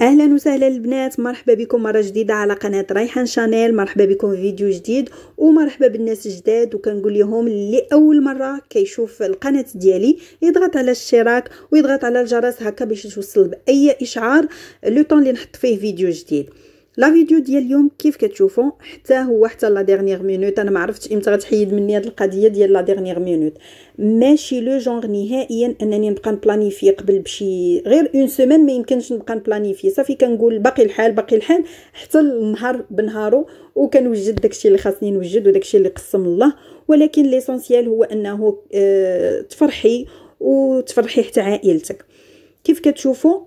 اهلا وسهلا البنات، مرحبا بكم مره جديده على قناه ريحان شانيل. مرحبا بكم في فيديو جديد ومرحبا بالناس الجداد، وكنقول لهم اللي اول مره كيشوف القناه ديالي يضغط على الاشتراك ويضغط على الجرس هكا باش توصل باي اشعار لو طون اللي نحط فيه فيديو جديد. لا فيديو ديال اليوم كيف كتشوفوا حتى لا ديرنيير مينوت انا ما عرفتش امتى غتحيد مني هاد القضيه ديال لا ديرنيير مينوت. ماشي لو جونغ نهائيا انني نبقى نبلانيفي قبل بشي غير اون سيمين، ما يمكنش نبقى نبلانيفي. صافي كنقول باقي الحال حتى النهار بنهارو، وكنوجد داكشي اللي خاصني نوجد وداكشي اللي قسم الله. ولكن ليسونسيال هو انه تفرحي وتفرحي حتى عائلتك. كيف كتشوفوا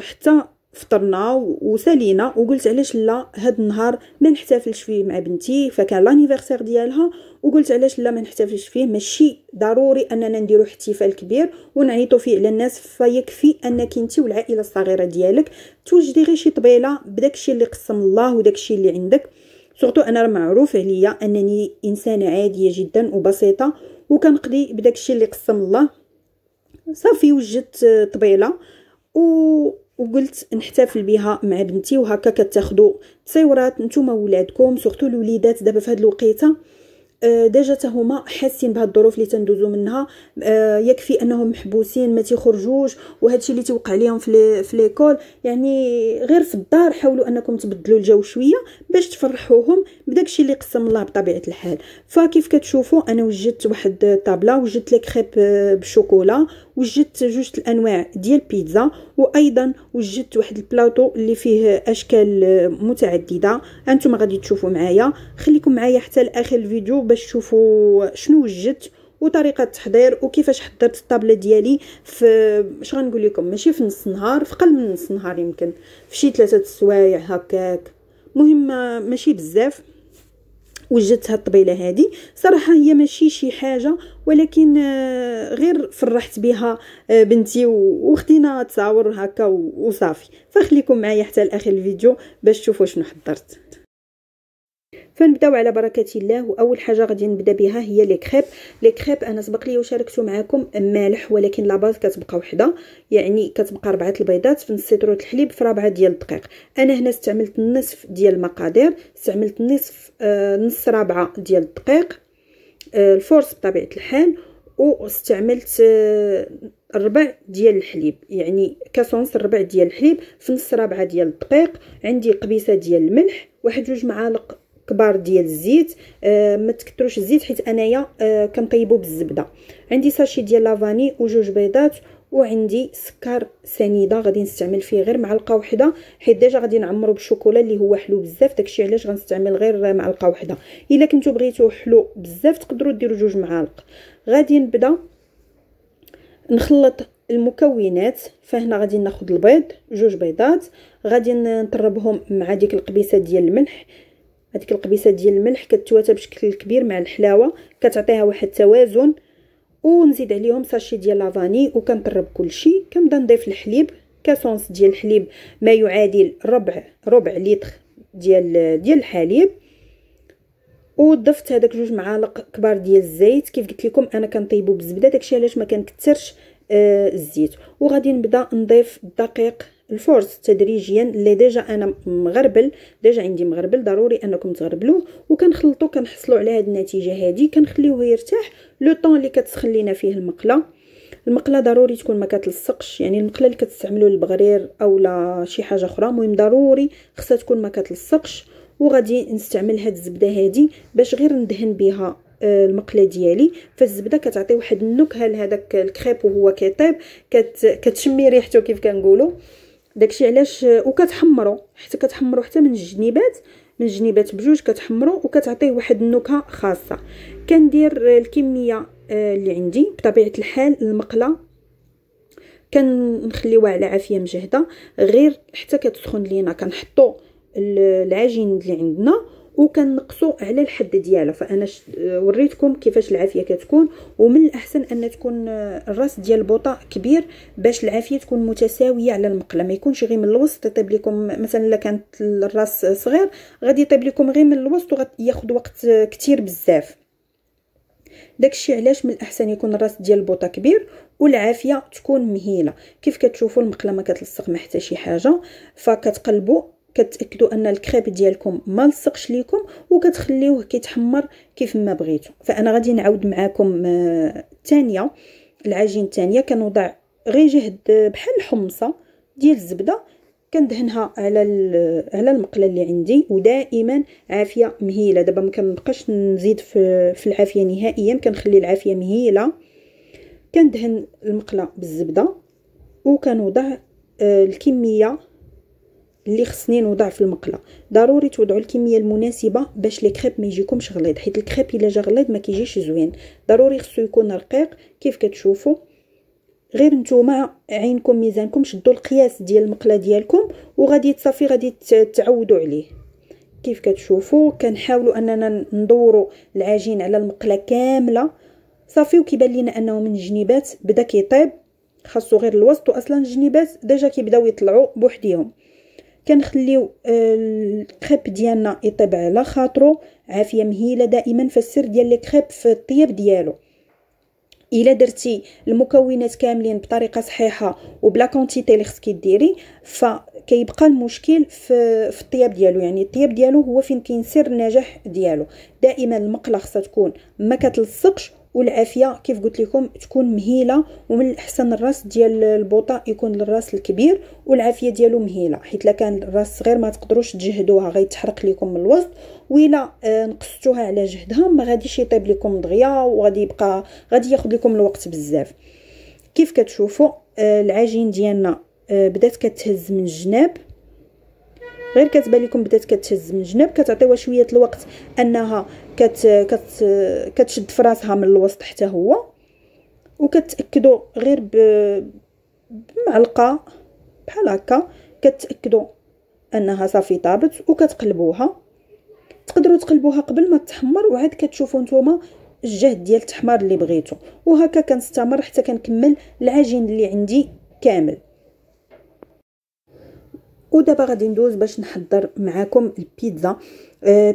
حتى فطرنا وسالينا وقلت علاش لا هاد النهار ما نحتفلش فيه مع بنتي، فكان لانيفرسير ديالها وقلت علاش لا ما نحتفلش فيه. ماشي ضروري اننا نديرو احتفال كبير ونعيطوا فيه على الناس، فيكفي انك انت والعائله الصغيره ديالك توجدي غير شي طبيله بداكشي اللي قسم الله وداكشي اللي عندك. سورتو انا معروف عليا انني انسانه عاديه جدا وبسيطه وكنقضي بداكشي اللي قسم الله. صافي وجدت طبيله وقلت نحتفل بها مع بنتي، وهكا كتاخذوا تصويرات نتوما ولادكم، سورتو الوليدات دابا في هذه الوقيته ديجا حتى هما حاسين بهاد الظروف اللي تندوزو منها. يكفي انهم محبوسين ما تيخرجوش، وهادشي اللي توقع عليهم في ليكول. يعني غير في الدار حاولوا انكم تبدلوا الجو شويه باش تفرحوهم بداكشي اللي قسم الله بطبيعه الحال. فكيف كتشوفوا انا وجدت واحد الطابله، وجدت لي كريب بالشوكولا، وجدت جوج الانواع ديال البيتزا، وايضا وجدت واحد البلاطو اللي فيه اشكال متعدده. انتم غادي تشوفوا معايا، خليكم معايا حتى لاخر الفيديو باش تشوفوا شنو وجدت وطريقه التحضير وكيفاش حضرت الطابله ديالي. في اش غنقول لكم، ماشي في نص نهار، في قل من نص نهار، يمكن في شي 3 سوايع هكاك، مهم ماشي بزاف. وجدت هاد الطبيله هذه صراحه هي ماشي شي حاجه، ولكن غير فرحت بها بنتي وخدينا تصاور هكا وصافي. فخليكم معايا حتى لاخر الفيديو باش تشوفوا شنو حضرت. فنبداو على بركه الله. واول حاجه غادي نبدا بها هي لي كريب. انا سبق لي وشاركت معكم مالح، ولكن لا باز كتبقى وحده، يعني كتبقى 4 البيضات في نص لتر الحليب في 4 ديال الدقيق. انا هنا استعملت النصف ديال المقادير، استعملت نص 4 ديال الدقيق الفورس بطبيعه الحال، واستعملت الربع ديال الحليب، يعني كاسونس الربع ديال الحليب في نص 4 ديال الدقيق. عندي قبيصه ديال الملح، 1-2 معالق كبار ديال الزيت، ما تكثروش الزيت حيت انايا كنطيبو بالزبده. عندي ساشي ديال لافاني وجوج بيضات، وعندي سكر سنيده غادي نستعمل فيه غير معلقه وحده، حيت ديجا غادي نعمرو بالشوكولا اللي هو حلو بزاف، داكشي علاش غنستعمل غير معلقه وحده. الا كنتو بغيتو حلو بزاف تقدروا ديروا 2 معالق. غادي نبدا نخلط المكونات. فهنا غادي ناخذ البيض 2 بيضات، غادي نطربهم مع ديك القبيصه ديال الملح. هذيك القبيصه ديال الملح كتواتى بشكل كبير مع الحلاوه، كتعطيها واحد التوازن. ونزيد عليهم ساشي ديال لافاني وكنطرب كلشي. كنبدا نضيف الحليب، كاسونس ديال الحليب ما يعادل ربع لتر ديال الحليب. وضفت هذاك 2 معالق كبار ديال الزيت. كيف قلت لكم انا كنطيبو بالزبده، داكشي علاش ما كنكثرش الزيت. وغادي نبدا نضيف الدقيق الفورس تدريجيا اللي ديجا انا مغربل، ديجا عندي مغربل، ضروري انكم تغربلوه. وكنخلطو كنحصلوا على هذه النتيجه هذه. كنخليوه يرتاح لو طون اللي كتسخن لينا فيه المقله ضروري تكون ما كتلصقش، يعني المقله اللي كتستعملوا للبغرير او لا شي حاجه اخرى، المهم ضروري خصها تكون ما كتلصقش. وغادي نستعمل هاد الزبده هذه باش غير ندهن بها المقله ديالي. فالزبده كتعطي واحد النكهه لهذاك الكريب وهو كيطيب، كتشمي ريحته كيف كنقولوا. داكشي علاش وكتحمروا حتى من الجنيبات بجوج كتحمروا، وكتعطيه واحد النكهه خاصه. كندير الكميه اللي عندي بطبيعه الحال. المقله كنخليوها على عافيه مجهده غير حتى كتسخن لينا. كنحطوا العجين اللي عندنا وكنقصوا على الحد ديالها. فانا وريتكم كيفاش العافيه كتكون، ومن الاحسن ان تكون الراس ديال البوطه كبير باش العافيه تكون متساويه على المقله، ما يكونش غير من الوسط يطيب لكم. مثلا الا كانت الراس صغير غادي يطيب لكم غير من الوسط وياخذ وقت كتير بزاف. داكشي علاش من الاحسن يكون الراس ديال البوطه كبير والعافيه تكون مهيله. كيف كتشوفوا المقله ما كتلصق ما حتى شي حاجه، فكتقلبوا كتاكدوا ان الكريب ديالكم ما لصقش ليكم وكتخليوه كيتحمر كيف ما بغيتو. فانا غادي نعاود معكم الثانيه، العجين الثانيه كنوضع غير جهد بحال الحمصه ديال الزبده، كندهنها على المقله اللي عندي، ودائما عافيه مهيله. دابا ما كنبقاش نزيد في العافيه نهائيا، كنخلي العافيه مهيله. كندهن المقله بالزبده وكنوضع الكميه اللي خصني نوضع في المقله. ضروري توضعوا الكميه المناسبه باش لي كريب ما يجيكمش غليظ، حيت الكريب الا جا غليظ ما كيجيش زوين. ضروري خصو يكون رقيق كيف كتشوفوا. غير نتوما عينكم ميزانكم شدوا القياس ديال المقله ديالكم وغادي تصافي غادي تعودوا عليه. كيف كتشوفوا كنحاولوا اننا ندوروا العجين على المقله كامله صافي، وكيبان لينا انه من الجنيبات بدا كيطيب، خاصو غير الوسط، واصلا الجنيبات ديجا كيبداو يطلعوا بوحديهم. كنخليو الكريب ديالنا يطيب على خاطرو، عافيه مهيله دائما. فالسر ديال لي كريب في الطياب ديالو. الا درتي المكونات كاملين بطريقه صحيحه وبلا كونتيتي اللي خصك ديري، فكيبقى المشكل في الطياب ديالو. يعني الطياب ديالو هو فين كاين سر النجاح ديالو. دائما المقله خصها تكون ما كتلصقش، والعافيه كيف قلت لكم تكون مهيله. ومن الاحسن الراس ديال البوطه يكون للراس الكبير والعافيه ديالو مهيله، حيت لا كان الراس صغير ما تقدروش تجهدوها، غيتحرق لكم من الوسط. وإلا نقصتوها على جهدها ما غاديش يطيب لكم دغيا، وغادي ياخذ لكم الوقت بزاف. كيف كتشوفوا العجين ديالنا بدات كتهز من الجناب، غير كتبان لكم بدات كتهز من الجناب. كتعطيوها شويه الوقت انها كتشد في راسها من الوسط حتى هو، وكتاكدوا غير بمعلقه بحال هكا كتاكدوا انها صافي طابت، وكتقلبوها. تقدروا تقلبوها قبل ما تحمر، وعاد كتشوفوا نتوما الجهد ديال التحمار اللي بغيتو. وهكا كنستمر حتى كنكمل العجين اللي عندي كامل. ودابا غادي ندوز باش نحضر معكم البيتزا.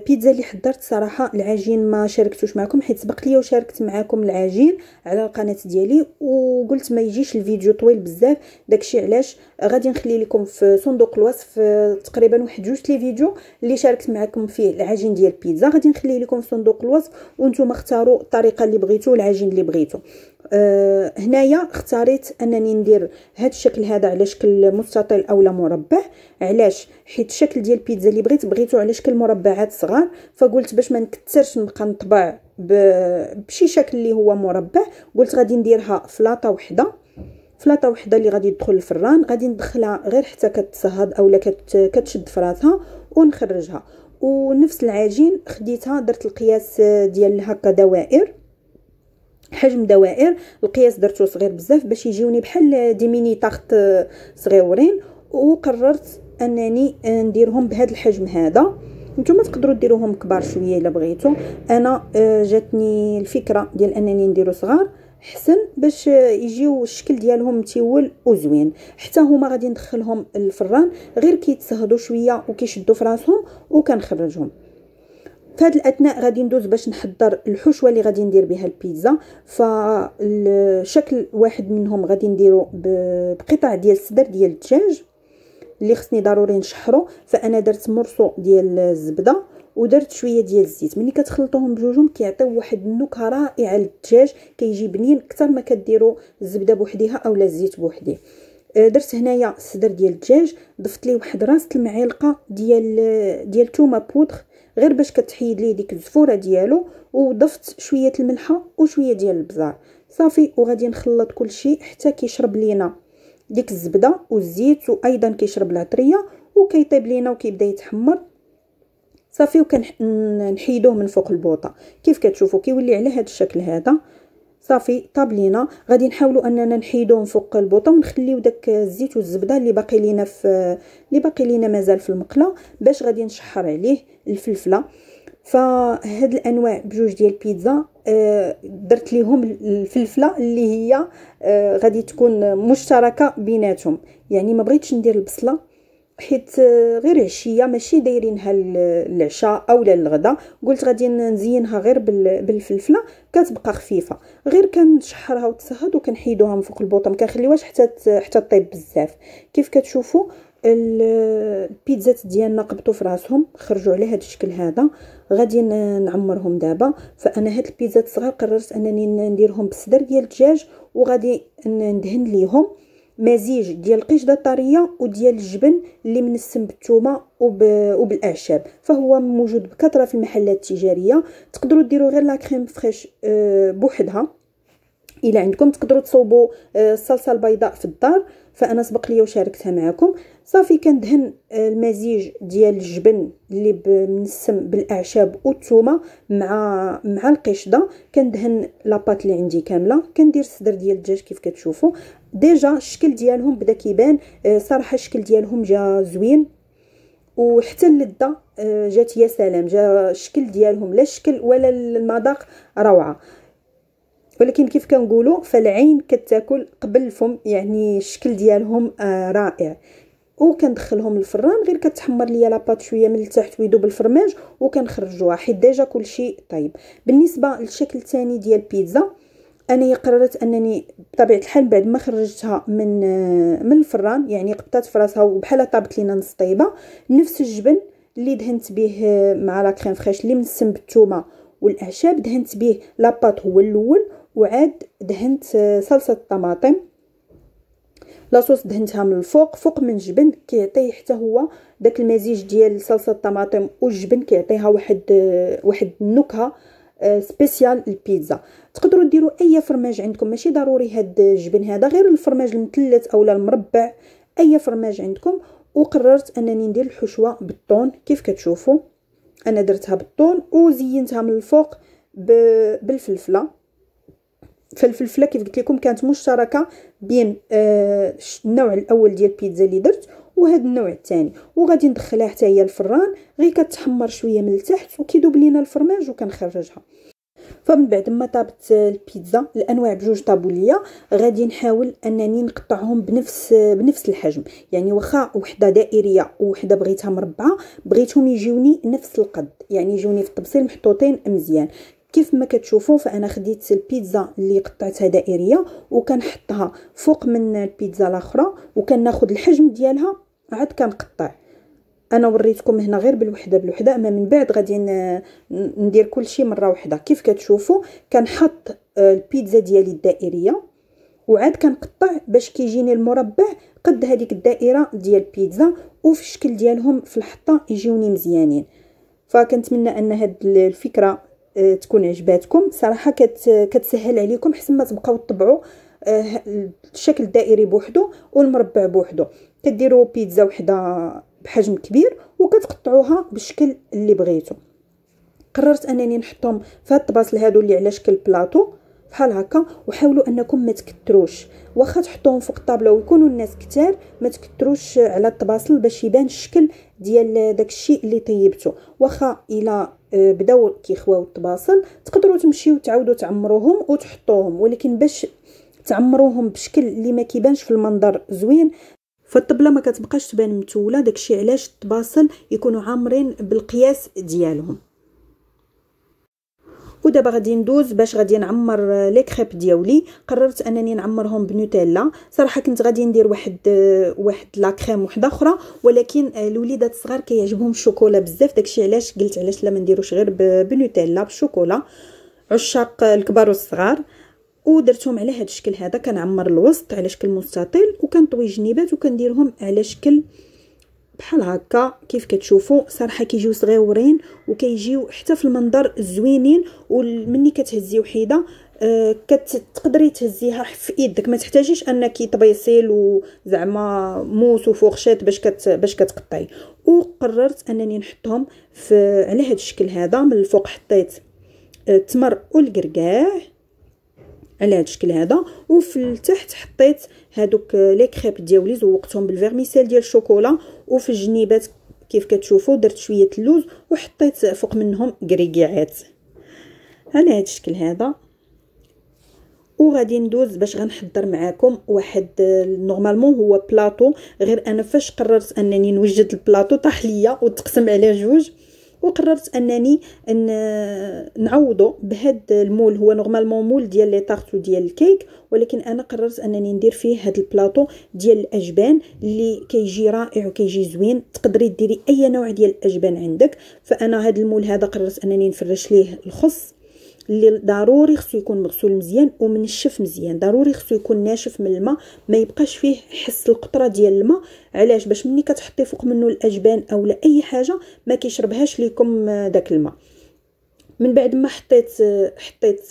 بيتزا اللي حضرت صراحه العجين ما شاركتوش معكم حيت سبق لي وشاركت معكم العجين على القناه ديالي، وقلت ما يجيش الفيديو طويل بزاف. داكشي علاش غادي نخلي لكم في صندوق الوصف تقريبا واحد جوج لي فيديو اللي شاركت معكم فيه العجين ديال البيتزا، غادي نخليه لكم في صندوق الوصف، وانتم اختاروا الطريقه اللي بغيتو العجين اللي بغيتو. هنايا اختاريت انني ندير هذا الشكل هذا على شكل مستطيل اولا مربع. علاش؟ حيت الشكل ديال البيتزا اللي بغيتو على شكل مربعات صغار، فقلت باش ما نكثرش نبقى نطبع بشي شكل اللي هو مربع، قلت غادي نديرها فلاطه وحده اللي غادي تدخل الفران. غادي ندخلها غير حتى كتصهد اولا كتشد في راسها ونخرجها. ونفس العجين خديتها درت القياس ديال هكا دوائر، حجم دوائر. القياس درتو صغير بزاف باش يجيوني بحال دي ميني طاخت صغيورين، وقررت انني نديرهم بهذا الحجم هذا. نتوما تقدروا ديروهم كبار شويه الا بغيتو. انا جاتني الفكره ديال انني نديرو صغار حسن باش يجيو الشكل ديالهم متيول وزوين. حتى هما غادي ندخلهم الفران غير كيتسهدوا شويه وكيشدوا في راسهم وكنخرجهم. في هذا الاثناء غادي ندوز باش نحضر الحشوه اللي غادي ندير بها البيتزا. فالشكل واحد منهم غادي نديرو بقطع ديال الصدر ديال الدجاج اللي خصني ضروري نشحرو. فانا درت مرصو ديال الزبده ودرت شويه ديال الزيت. ملي كتخلطوهم بجوجهم كيعطيو واحد النكهه رائعه للدجاج، كيجي بنين اكثر ما كديروا الزبده بوحديها اولا الزيت بوحديه. درت هنايا الصدر ديال الدجاج، ضفت ليه واحد راس المعلقه ديال تومه بودغ غير باش كتحيد ليه ديك الزفوره ديالو، وضفت شويه الملحه وشويه ديال البزار صافي. وغادي نخلط كل شيء حتى كيشرب لينا ديك الزبده والزيت، وايضا كيشرب العطريه وكيطيب لينا وكيبدا يتحمر صافي. وكنحيدوه من فوق البوطه. كيف كتشوفوا كيولي على هذا الشكل هذا صافي طاب لينا. غادي نحاولوا اننا نحيدوه من فوق البوطه ونخليو داك الزيت والزبده اللي باقي لينا مازال في المقله باش غادي نشحر عليه الفلفله. فهاد الانواع بجوج ديال البيتزا درت ليهم الفلفله اللي هي غادي تكون مشتركه بيناتهم. يعني ما بغيتش ندير البصله حيت غير عشيه ماشي دايرينها العشاء اولا الغدا، قلت غادي نزينها غير بالفلفله كتبقى خفيفه. غير كنشحرها وتسهد وكنحيدوها من فوق البوطه، ما كنخليوهاش حتى طيب بزاف. كيف كتشوفوا البيتزات ديالنا قبطوا في راسهم، خرجوا على هذا الشكل هذا. غادي نعمرهم دابا. فانا هاد البيتزات الصغار قررت انني نديرهم بالصدر ديال الدجاج، وغادي ندهن ليهم مزيج ديال القشده الطريه وديال الجبن اللي منسم بالثومه وبالاعشاب، فهو موجود بكثره في المحلات التجاريه. تقدروا ديروا غير لا كريم فريش بوحدها. الا عندكم تقدروا تصوبوا الصلصه البيضاء في الدار، فانا سبق لي وشاركتها معكم. صافي كندهن المزيج ديال الجبن اللي منسم بالاعشاب والثومه مع القشده. كندهن لاباط اللي عندي كامله، كندير الصدر ديال الدجاج. كيف كتشوفوا ديجا الشكل ديالهم بدا كيبان. صراحه الشكل ديالهم جا زوين، وحتى اللذه جات يا سلام. جا الشكل ديالهم لا الشكل ولا المذاق روعه. ولكن كيف كنقولوا فالعين كتاكل قبل الفم، يعني الشكل ديالهم رائع. وكندخلهم للفران، غير كتحمر ليا لاباط شويه من التحت ويذوب الفرماج وكنخرجوها حيت ديجا كلشي طيب. بالنسبه للشكل الثاني ديال البيتزا، انا قررت انني بطبيعه الحال بعد ما خرجتها من الفران، يعني قبطات في راسها وبحال طابت لينا نص طيبه، نفس الجبن اللي دهنت به مع لا كريم فريش اللي منسم بالثومه والاعشاب، دهنت به لاباط هو الاول، وعاد دهنت صلصه الطماطم لاصوص دهنتها من الفوق فوق من الجبن، كيعطي حتى هو داك المزيج ديال صلصه الطماطم والجبن، كيعطيها واحد النكهه سبيسيال البيتزا. تقدروا ديروا اي فرماج عندكم، ماشي ضروري هاد الجبن هذا، غير الفرماج المثلث اولا المربع، اي فرماج عندكم. وقررت انني ندير الحشوه بالطون. كيف كتشوفوا انا درتها بالطون وزينتها من الفوق بالفلفله. فالفلفله كيف قلت لكم كانت مشتركه بين النوع الاول ديال البيتزا اللي درت وهذا النوع الثاني، وغادي ندخلها حتى هي الفران، غير كتحمر شويه من التحت وكيذوب لينا الفرماج وكنخرجها. فمن بعد ما طابت البيتزا الانواع بجوج طابوا ليا، غادي نحاول انني نقطعهم بنفس الحجم. يعني واخا وحده دائريه وحده بغيتها مربعه، بغيتهم يجيوني نفس القد، يعني يجوني في الطبسيل محطوطين مزيان. كيف ما كتشوفوا فانا خديت البيتزا اللي قطعتها دائريه وكنحطها فوق من البيتزا الاخرى، وكناخذ الحجم ديالها عاد كنقطع. انا وريتكم هنا غير بالوحده، اما من بعد غادي ندير كل شيء مره واحده. كيف كتشوفوا كنحط البيتزا ديالي الدائريه وعاد كنقطع باش كيجيني المربع قد هذيك الدائره ديال البيتزا، وفي الشكل ديالهم في الحطه يجيوني مزيانين. فكنتمنى ان هاد الفكره تكون عجباتكم. صراحه كتسهل عليكم حسن ما تبقاو تطبعوا الشكل الدائري بوحدو والمربع بوحدو. كديروا بيتزا وحده بحجم كبير وكتقطعوها بالشكل اللي بغيتو. قررت انني نحطهم في هاد الطباصل هادو اللي على شكل بلاطو بحال هكا، وحاولوا انكم ما تكتروش، واخا تحطوهم فوق الطابله ويكونوا الناس كتار ما تكتروش على الطباصل باش يبان الشكل ديال داك الشيء اللي طيبته. واخا الا بداو كيخواو الطباصل تقدروا تمشيو تعاودوا تعمروهم وتحطوهم، ولكن باش تعمروهم بشكل اللي ما كيبانش في المنظر زوين، فالطبله ما كتبقاش تبان متوله. داكشي علاش الطباصل يكونوا عامرين بالقياس ديالهم. ودابا غادي ندوز باش غادي نعمر لي كريب ديالي. قررت انني نعمرهم بنوتيلا. صراحه كنت غادي ندير واحد لا كريم وحده اخرى، ولكن الوليدات الصغار كيعجبهم الشوكولا بزاف، داكشي علاش قلت علاش لا ما نديروش غير بنوتيلا بالشوكولا. عشاق الكبار والصغار. ودرتهم على هذا الشكل هذا. كنعمر الوسط على شكل مستطيل وكنطوي الجنيبات وكنديرهم على شكل بحال هكا. كيف كتشوفوا صراحه كيجيو صغيورين وكيجيو حتى في المنظر زوينين. ومني كتهزي وحيده كتقدري تهزيها في يدك، ما تحتاجيش انك طبيصيل وزعما موس وفورشيت باش كتقطعي. وقررت انني نحطهم على هذا الشكل هذا. من الفوق حطيت التمر والقرقاع على هذا الشكل هذا، وفي التحت حطيت هادوك لي كريب ديالي زوقتهم بالفيرميسيل ديال الشوكولا. وفي الجنيبات كيف كتشوفوا درت شويه اللوز وحطيت فوق منهم قريقيعات على هذا الشكل هذا. وغادي ندوز باش غنحضر معاكم واحد نورمالمون هو بلاطو، غير انا فاش قررت انني نوجد البلاطو طاح ليا وتقسم على جوج، وقررت انني نعوضو بهاد المول. هو نورمالمون مول ديال لي طارت وديال الكيك، ولكن انا قررت انني ندير فيه هاد البلاطو ديال الاجبان اللي كيجي رائع وكيجي زوين. تقدري ديري اي نوع ديال الاجبان عندك. فانا هاد المول هذا قررت انني نفرش ليه الخص اللي ضروري خصو يكون مغسول مزيان ومنشف مزيان، ضروري خصو يكون ناشف من الماء، ما يبقاش فيه حس القطره ديال الماء. علاش؟ باش ملي كتحطي فوق منه الاجبان او لا اي حاجه ما كيشربهاش ليكم داك الماء. من بعد ما حطيت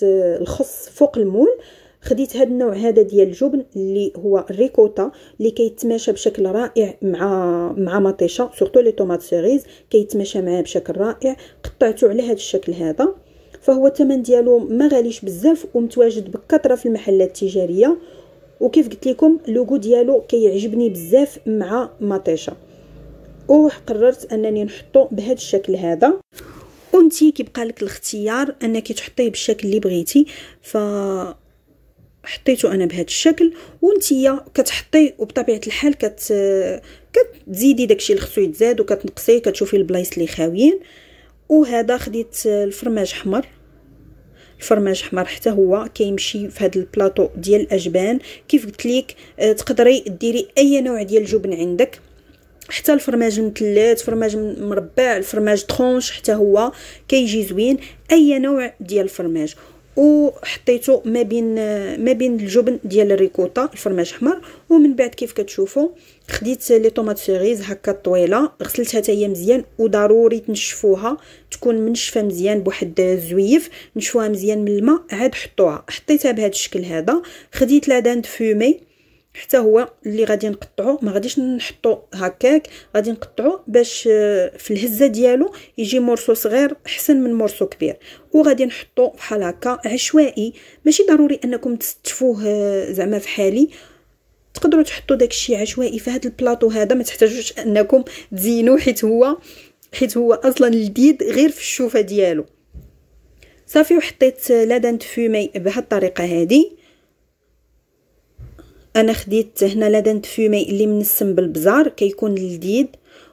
الخص فوق المول، خديت هذا النوع هذا ديال الجبن اللي هو الريكوتا، اللي كيتماشى بشكل رائع مع مطيشه، سورتو لي طوماط سيريز كيتماشى معاه بشكل رائع. قطعته على هذا الشكل هذا، فهو الثمن ديالو ما غاليش بزاف ومتواجد بكثره في المحلات التجاريه. وكيف قلت لكم اللوغو ديالو كيعجبني بزاف مع مطيشه، وقررت انني نحطو بهذا الشكل هذا. وانتي كيبقى لك الاختيار انك تحطيه بالشكل اللي بغيتي. حطيته انا بهذا الشكل، وانتيا كتحطيه وبطبيعه الحال كتزيدي داكشي اللي خصو يتزاد وكتنقصيه، كتشوفي البلايص اللي خاويين. وهذا خديت الفرماج حمر. الفرماج حمر حتى هو كيمشي في هذا البلاطو ديال الاجبان. كيف قلت لك تقدري ديري اي نوع ديال الجبن عندك، حتى الفرماج المثلث، فرماج مربع، الفرماج طرونش حتى هو كيجي زوين، اي نوع ديال الفرماج. وحطيته ما بين الجبن ديال الريكوتا الفرماج احمر. ومن بعد كيف كتشوفوا خديت لي طوماط سيريز هكا طويله، غسلتها حتى هي مزيان، وضروري تنشفوها تكون منشفه مزيان بواحد الزويف، نشفوها مزيان من الماء عاد حطوها. حطيتها بهذا الشكل هذا. خديت لادان فومي حتى هو اللي غادي نقطعو، ما غاديش نحطو هكاك، غادي نقطعو باش في الهزه ديالو يجي مورسو صغير احسن من مورسو كبير. وغادي نحطو بحال هكا عشوائي، ماشي ضروري انكم تستفوه زعما في حالي، تقدروا تحطوا داكشي عشوائي في هذا البلاطو هذا، ما تحتاجوش انكم تزينوه حيت هو اصلا لذيذ غير في الشوفه ديالو. صافي وحطيت لادان فومي بهذه الطريقه هذه. انا خديت هنا لادان فومي اللي منسم بالبزار، كيكون لذيذ،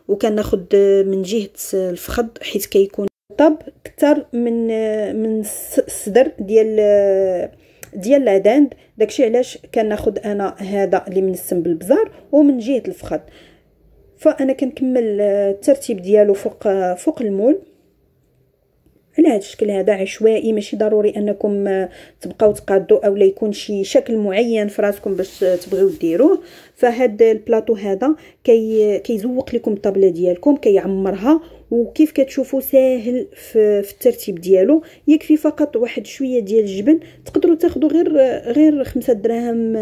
وكناخذ من جهه الفخذ حيت كيكون طب اكثر من الصدر ديال لادان. داكشي علاش كناخذ انا هذا اللي منسم بالبزار ومن جهه الفخذ. فانا كنكمل الترتيب ديالو فوق المول على هذا الشكل هذا عشوائي، ماشي ضروري انكم تبقاو تقادوا او لا يكون شي شكل معين في راسكم باش تبغيو ديروه. فهاد البلاطو هذا كيزوق لكم الطابله ديالكم، كيعمرها، وكيف كتشوفوا ساهل في الترتيب ديالو. يكفي فقط واحد شويه ديال الجبن، تقدروا تاخذوا غير 5 دراهم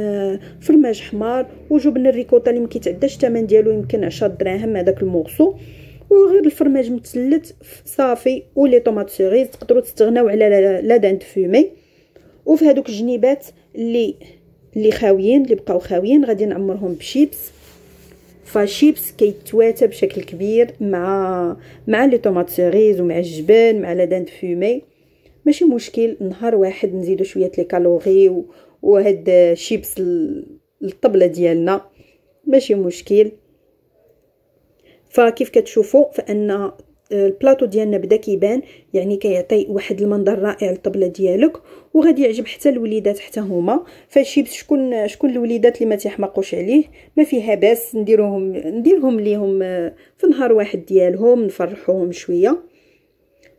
فرماج حمار، وجبن الريكوتا اللي ما كيتعداش الثمن ديالو يمكن 10 دراهم هذاك المورسو، وغير الفرماج مثلث صافي، ولي طوماط سيريز. تقدروا تستغناو على لادان فومي. وفي هذوك الجنيبات اللي خاويين، اللي بقاو خاويين، غادي نعمرهم بشيبس. فالشيبس كيتواتى بشكل كبير مع لي طوماط سيريز ومع الجبن مع لادان فومي. ماشي مشكل، نهار واحد نزيدو شويه لي كالوري وهاد الشيبس الطبله ديالنا، ماشي مشكل. فكيف كتشوفوا فان البلاطو ديالنا بدا كيبان، يعني كيعطي واحد المنظر رائع للطبله ديالك، وغادي يعجب حتى الوليدات حتى هما. فالشيبس شكون الوليدات اللي ما تيحماقوش عليه، ما فيها باس نديرهم ليهم في نهار واحد ديالهم، نفرحوهم شويه.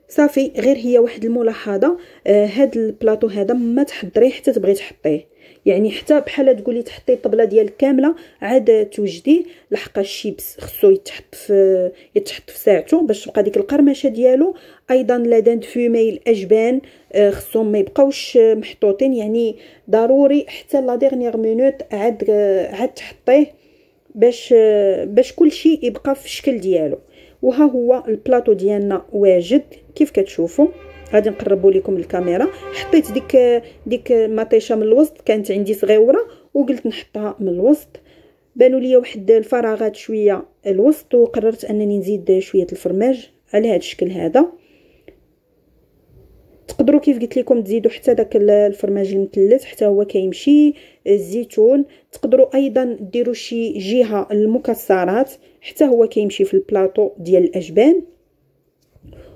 صافي غير هي واحد الملاحظه، هاد البلاطو هذا ما تحضريه حتى تبغي تحطيه، يعني حتى بحال تقولي تحطي الطبله ديالك كامله عاد توجديه، لحق الشيبس خصو يتحط في ساعته باش تبقى ديك القرمشه ديالو. ايضا لادان فومي الاجبان خصهم ما يبقاوش محطوطين، يعني ضروري حتى لا ديرنيير مينوت عاد تحطيه باش كل شيء يبقى في الشكل ديالو. وها هو البلاطو ديالنا واجد كيف كتشوفوا. غادي نقربوا لكم الكاميرا. حطيت ديك مطيشه من الوسط، كانت عندي صغيره وقلت نحطها من الوسط، بانوا لي واحد الفراغات شويه الوسط، وقررت انني نزيد شويه الفرماج على هذا الشكل هذا. تقدروا كيف قلت لكم تزيدوا حتى داك الفرماج المثلث حتى هو كيمشي، الزيتون. تقدروا ايضا ديروا شي جهه المكسرات حتى هو كيمشي في البلاطو ديال الاجبان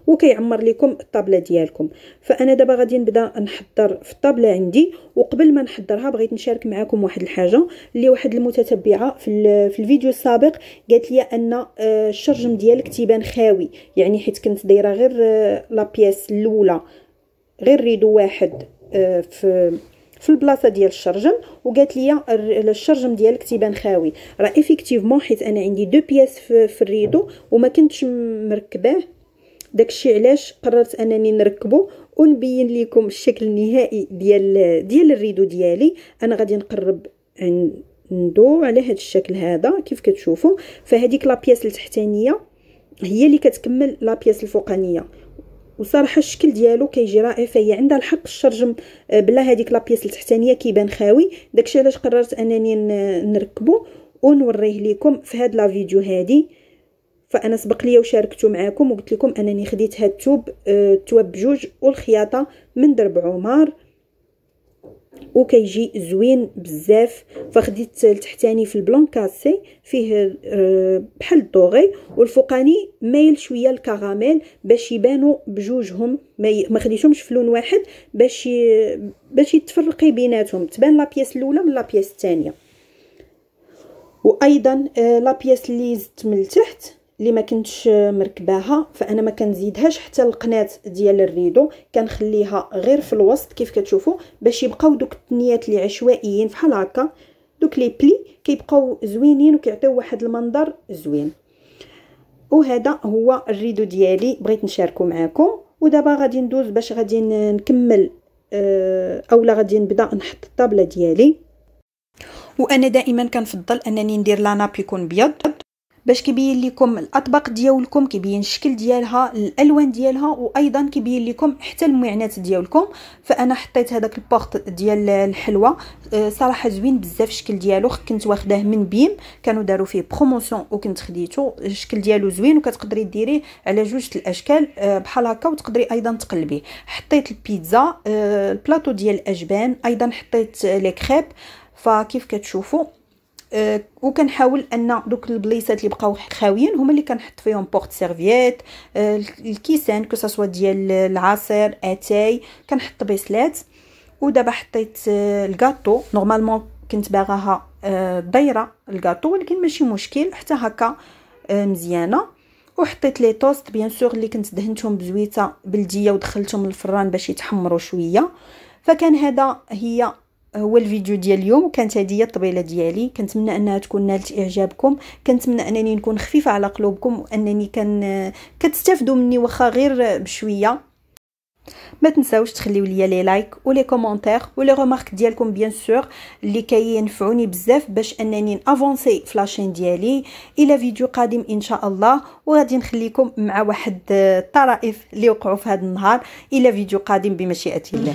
وكيعمر لكم الطابله ديالكم. فانا دابا غادي نبدا نحضر في الطابله عندي. وقبل ما نحضرها بغيت نشارك معكم واحد الحاجه اللي واحد المتتبعه في الفيديو السابق قالت لي ان الشرجم ديالك تيبان خاوي، يعني حيت كنت دايره غير لا بياس الاولى غير ريدو واحد في البلاصه ديال الشرجم، وقالت لي الشرجم ديالك تيبان خاوي. راه ايفيكتيفمون حيت انا عندي دو بياس في الريدو وما كنتش مركباه، داكشي علاش قررت انني نركبه ونبين لكم الشكل النهائي ديال الريدو ديالي. انا غادي نقرب ندو على هذا الشكل هذا كيف كتشوفوا. فهذيك لابياس التحتانيه هي اللي كتكمل لابياس الفوقانيه، وصراحه الشكل ديالو كيجي رائع. فهي عندها الحق الشرجم بلا هذيك لابياس التحتانيه كيبان خاوي، داكشي علاش قررت انني نركبه ونوريه لكم في هاد لا فيديو هادي. فانا سبق لي وشاركته معكم وقلت لكم انني خديت هاد التواب بجوج والخياطه من درب عمر وكيجي زوين بزاف. فخديت التحتاني في البلون كاسي فيه بحال الدوغي، والفوقاني مايل شويه الكراميل باش يبانوا بجوجهم، ما خديتهمش في لون واحد باش يتفرقي بيناتهم، تبان لابياس الاولى من لابياس الثانيه. وايضا لابياس اللي زدت من التحت اللي ما كنتش مركباها فانا ما كنزيدهاش حتى القنات ديال الريدو، كنخليها غير في الوسط كيف كتشوفوا باش يبقاو دوك التنيات اللي عشوائيين بحال هكا. دوك لي بلي كيبقاو زوينين وكيعطيو واحد المنظر زوين. وهذا هو الريدو ديالي بغيت نشاركو معكم. ودابا غادي ندوز باش غادي نكمل اولا غادي نبدا نحط الطابله ديالي. وانا دائما كنفضل انني ندير لاناب يكون ابيض باش كيبين لكم الاطباق ديالكم، كيبين الشكل ديالها، الالوان ديالها، وايضا كيبين لكم حتى المعينات ديالكم. فانا حطيت هذاك البورط ديال الحلوى صراحه زوين بزاف الشكل ديالو، كنت واخداه من بيم كانوا داروا فيه بروموسيون وكنت خديته. الشكل ديالو زوين وكتقدري ديريه على جوج الاشكال بحال هكا، وتقدري ايضا تقلبيه. حطيت البيتزا، البلاطو ديال الاجبان، ايضا حطيت لي كريب. فكيف كتشوفوا وكنحاول ان دوك البليصات اللي بقاو خاويين هما اللي كنحط فيهم بورت سيرفييت، الكيسان كسوا ديال العصير، اتاي، كنحط بيسلات. ودابا حطيت الكاطو، نورمالمون كنت باغاها دايره الكاطو ولكن ماشي مشكل حتى هكا مزيانه. وحطيت لي توست بيان سور اللي كنت دهنتهم بزويته بلديه ودخلتهم للفران باش يتحمروا شويه. فكان هذا هو الفيديو ديال اليوم، وكانت هذه الطبيله ديالي. كنتمنى انها تكون نالت اعجابكم، كنتمنى انني نكون خفيفه على قلوبكم وانني كتستافدوا مني واخا غير بشويه. ما تنساوش تخليو لي لي لايك ولي كومونتير ولي ريمارك ديالكم بيان سور اللي كينفعوني بزاف باش انني افونسي في لاشين ديالي. الى فيديو قادم ان شاء الله، وغادي نخليكم مع واحد الطرائف اللي وقعوا في هذا النهار. الى فيديو قادم بمشيئه الله.